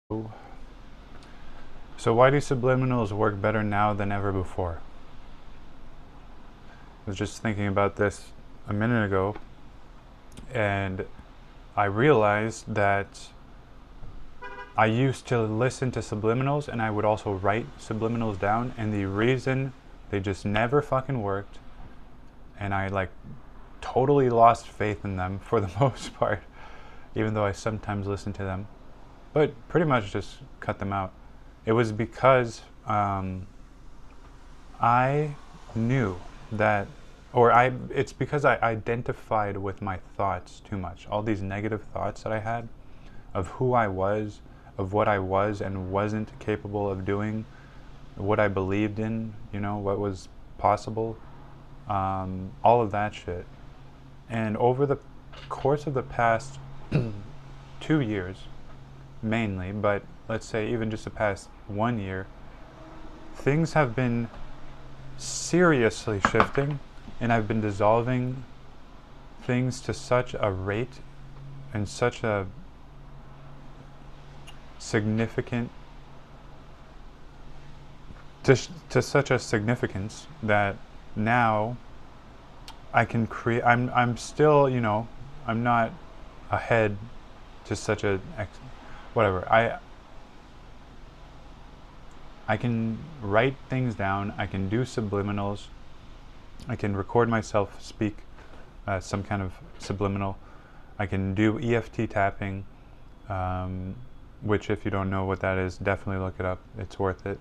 So why do subliminals work better now than ever before? I was just thinking about this a minute ago, and I realized that I used to listen to subliminals and I would also write subliminals down, and the reason they just never fucking worked, and I totally lost faith in them for the most part, even though I sometimes listen to them, but pretty much just cut them out. It was because I knew that, it's because I identified with my thoughts too much. All these negative thoughts that I had of who I was, of what I was and wasn't capable of doing, what I believed in, what was possible, all of that shit. And over the course of the past 2 years, mainly, but let's say even just the past 1 year, things have been seriously shifting, and I've been dissolving things to such a rate and such a significant to such a significance that now I can create. I'm still, I'm not ahead to such a whatever. I can write things down. I can do subliminals. I can record myself speak some kind of subliminal. I can do EFT tapping, which if you don't know what that is, definitely look it up. It's worth it.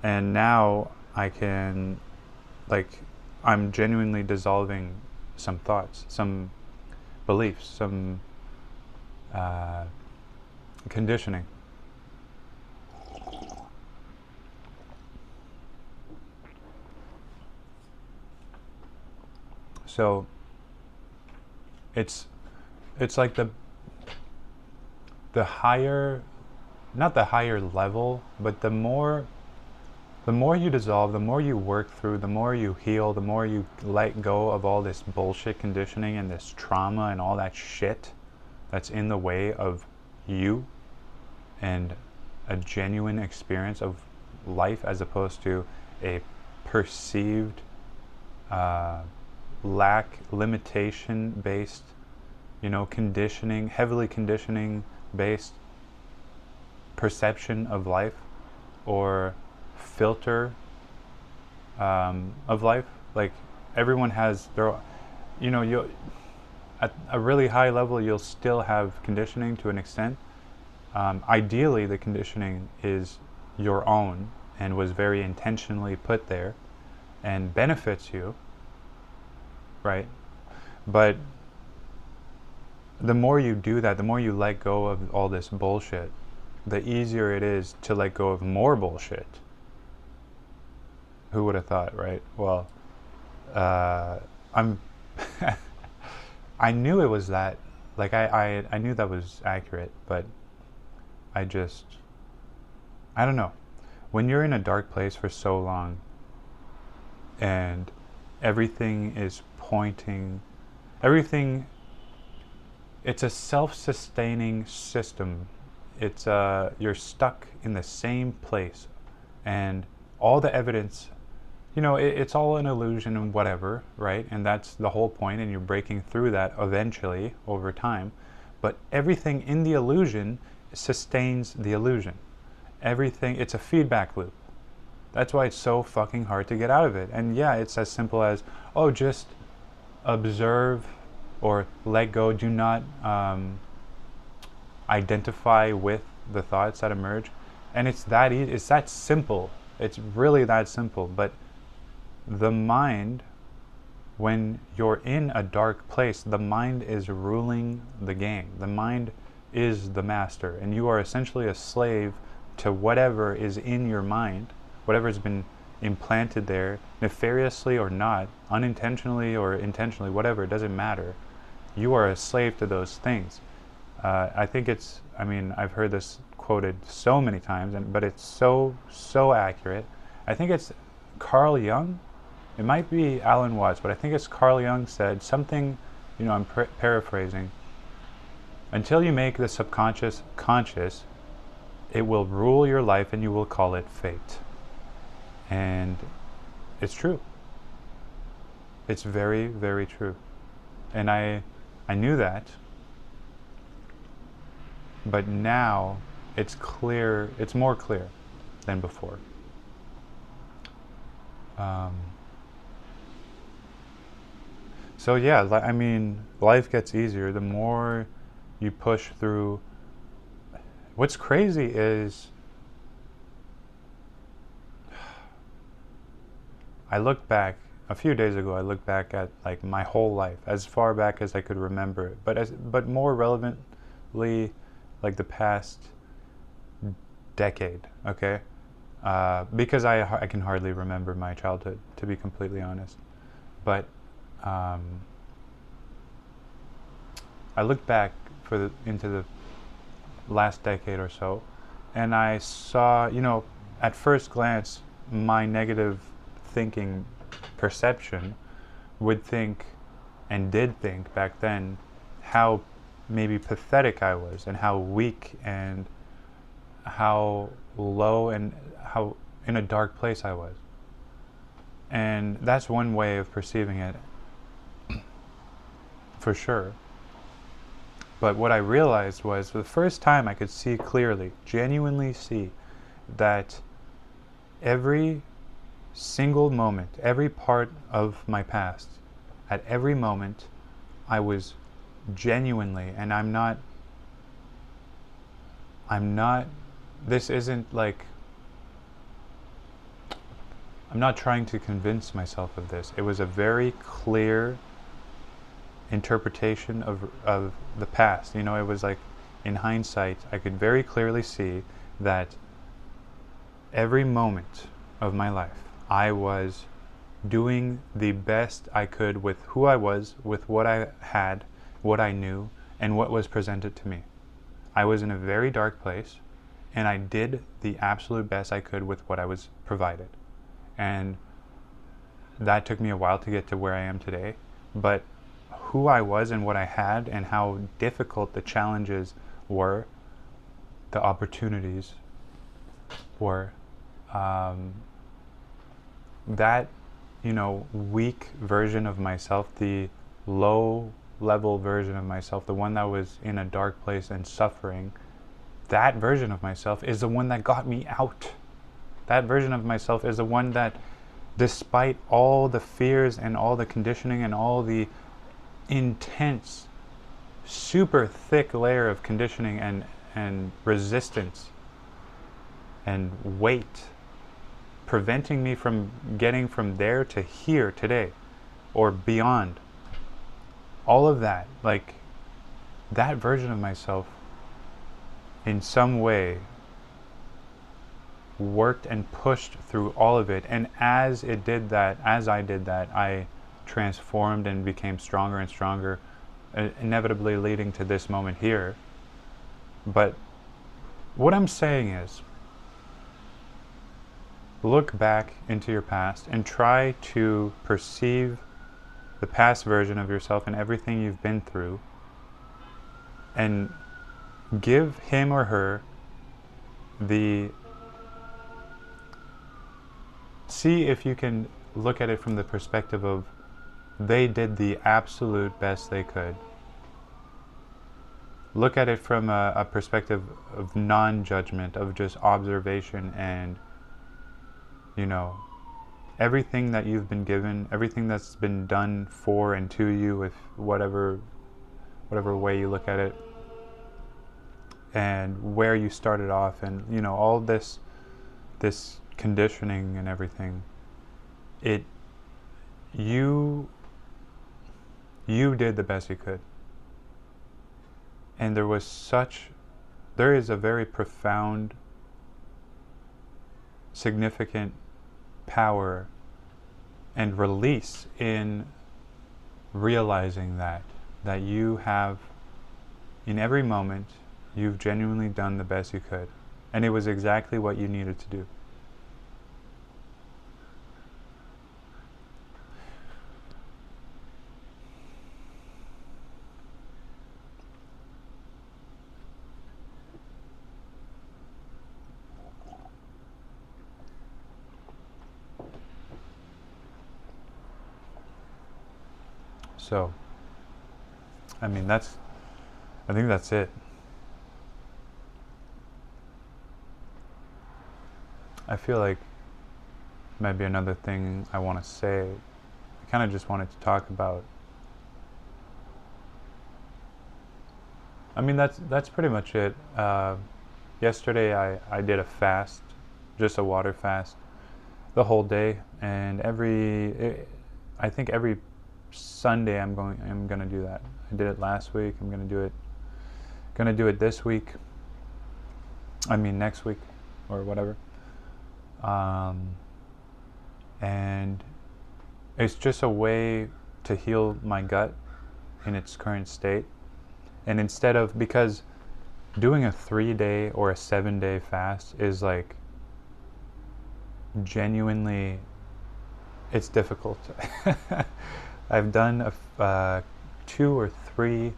And now I can, I'm genuinely dissolving some thoughts, some beliefs, some conditioning. So it's like the higher, not the higher level, but the more you dissolve, the more you work through, the more you heal, the more you let go of all this bullshit conditioning and this trauma and all that shit that's in the way of you and a genuine experience of life, as opposed to a perceived limitation based, conditioning, heavily conditioning based perception of life, or filter of life. Like, everyone has their, you at a really high level, you'll still have conditioning to an extent. Ideally, the conditioning is your own and was very intentionally put there and benefits you, right? But the more you do that, the more you let go of all this bullshit, the easier it is to let go of more bullshit. Who would have thought, right? Well, I'm I knew it was that, I knew that was accurate, but I don't know. When you're in a dark place for so long and everything is pointing, it's a self-sustaining system. It's you're stuck in the same place, and all the evidence, it's all an illusion and whatever, right? And that's the whole point, and you're breaking through that eventually over time. But everything in the illusion sustains the illusion. Everything, it's a feedback loop. That's why it's so fucking hard to get out of it. And yeah, it's as simple as, just observe or let go. Do not identify with the thoughts that emerge. And it's that easy. It's that simple. It's really that simple. But the mind, when you're in a dark place, the mind is ruling the game. The mind is the master, and you are essentially a slave to whatever is in your mind, whatever has been implanted there, nefariously or not, unintentionally or intentionally, whatever, it doesn't matter. You are a slave to those things. I think I've heard this quoted so many times, but it's so accurate. I think it's Carl Jung. It might be Alan Watts, but I think it's Carl Jung said something, I'm paraphrasing. Until you make the subconscious conscious, it will rule your life and you will call it fate. And it's true. It's very, very true. And I knew that, but now it's clear, it's more clear than before. So yeah, I mean, life gets easier the more you push through. What's crazy is I look back a few days ago. I looked back at like my whole life, as far back as I could remember it, but more relevantly, like the past decade. Okay, because I can hardly remember my childhood, to be completely honest. But I looked back into the last decade or so, and I saw, at first glance, my negative thinking perception would think, and did think back then, how maybe pathetic I was, and how weak, and how low, and how in a dark place I was. And that's one way of perceiving it, for sure. But what I realized was, for the first time, I could see clearly, genuinely see, that every single moment, every part of my past, at every moment, I was genuinely, and I'm not, this isn't like, I'm not trying to convince myself of this. It was a very clear interpretation of the past. It was like, in hindsight, I could very clearly see that every moment of my life, I was doing the best I could with who I was, with what I had, what I knew, and what was presented to me. I was in a very dark place, and I did the absolute best I could with what I was provided. And that took me a while to get to where I am today. But who I was and what I had, and how difficult the challenges were, the opportunities were, that, weak version of myself, the low level version of myself, the one that was in a dark place and suffering, that version of myself is the one that got me out. That version of myself is the one that, despite all the fears and all the conditioning and all the intense, super thick layer of conditioning and resistance and weight, preventing me from getting from there to here today, or beyond, all of that, like, that version of myself in some way worked and pushed through all of it. And as I did that, I transformed and became stronger and stronger, inevitably leading to this moment here. But what I'm saying is, look back into your past and try to perceive the past version of yourself and everything you've been through, and give him or her see if you can look at it from the perspective of, they did the absolute best they could. Look at it from a perspective of non-judgment, of just observation, and everything that you've been given, everything that's been done for and to you, with whatever way you look at it, and where you started off, and all this conditioning and everything, you did the best you could. And there is a very profound, significant power and release in realizing that you have, in every moment, you've genuinely done the best you could, and it was exactly what you needed to do. So, I mean, I think that's it. I feel like maybe another thing I want to say, I kind of just wanted to talk about. I mean, that's pretty much it. Yesterday I did a fast, just a water fast, the whole day, and I think every Sunday I'm gonna do that. I did it last week. I'm gonna do it this week. I mean next week, or whatever. And it's just a way to heal my gut in its current state. And instead of, because doing a 3-day or a 7-day fast is like genuinely, it's difficult. I've done 2 or 3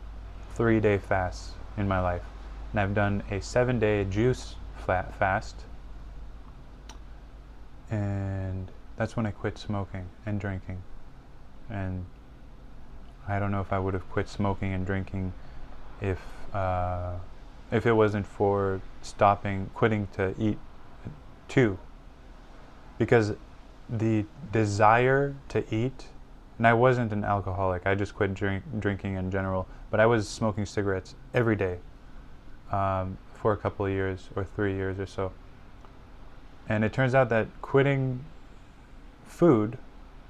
3-day fasts in my life, and I've done a 7-day juice fast, and that's when I quit smoking and drinking. And I don't know if I would have quit smoking and drinking if it wasn't for quitting to eat too, because the desire to eat, and I wasn't an alcoholic, I just quit drinking in general, but I was smoking cigarettes every day for a couple of years, or 3 years or so. And it turns out that quitting food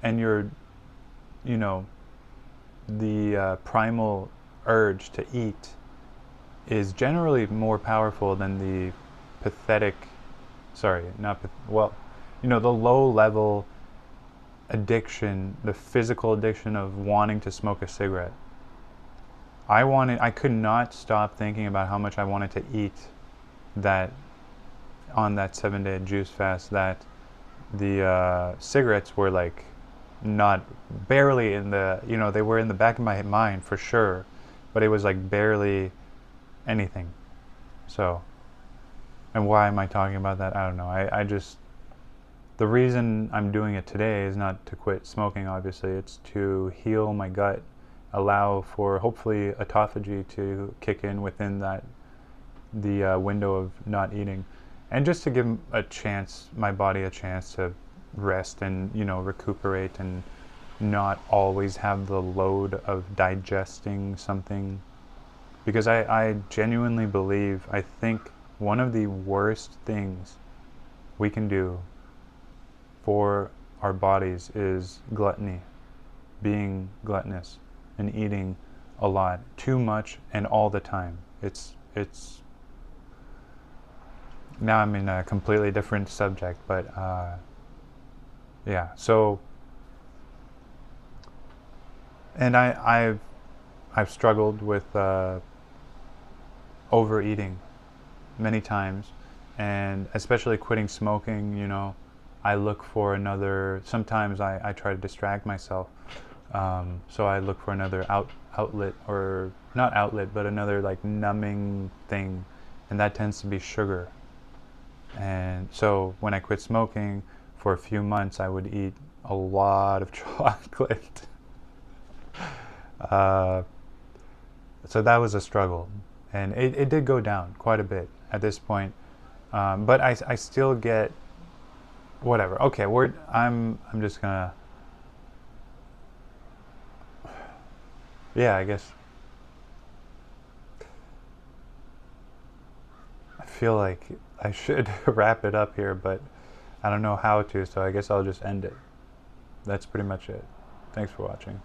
and the primal urge to eat is generally more powerful than the pathetic, the low level addiction, the physical addiction of wanting to smoke a cigarette. I could not stop thinking about how much I wanted to eat on that 7-day juice fast, that the cigarettes were like barely in they were in the back of my mind for sure, but it was like barely anything. So, and why am I talking about that? I don't know. I just, the reason I'm doing it today is not to quit smoking, obviously. It's to heal my gut, allow for hopefully autophagy to kick in within the window of not eating, and just to give my body a chance to rest and recuperate, and not always have the load of digesting something. Because I genuinely believe, I think one of the worst things we can do for our bodies is gluttony, being gluttonous and eating a lot, too much, and all the time. It's now I'm in a completely different subject, but yeah. So, and I've struggled with overeating many times, and especially quitting smoking. I look for sometimes I try to distract myself, so I look for another outlet, or not outlet, but another like numbing thing, and that tends to be sugar. And so when I quit smoking, for a few months I would eat a lot of chocolate. So that was a struggle, and it did go down quite a bit at this point, but I still get whatever. Okay, I'm just gonna, yeah, I guess I feel like I should wrap it up here, but I don't know how to, so I guess I'll just end it. That's pretty much it. Thanks for watching.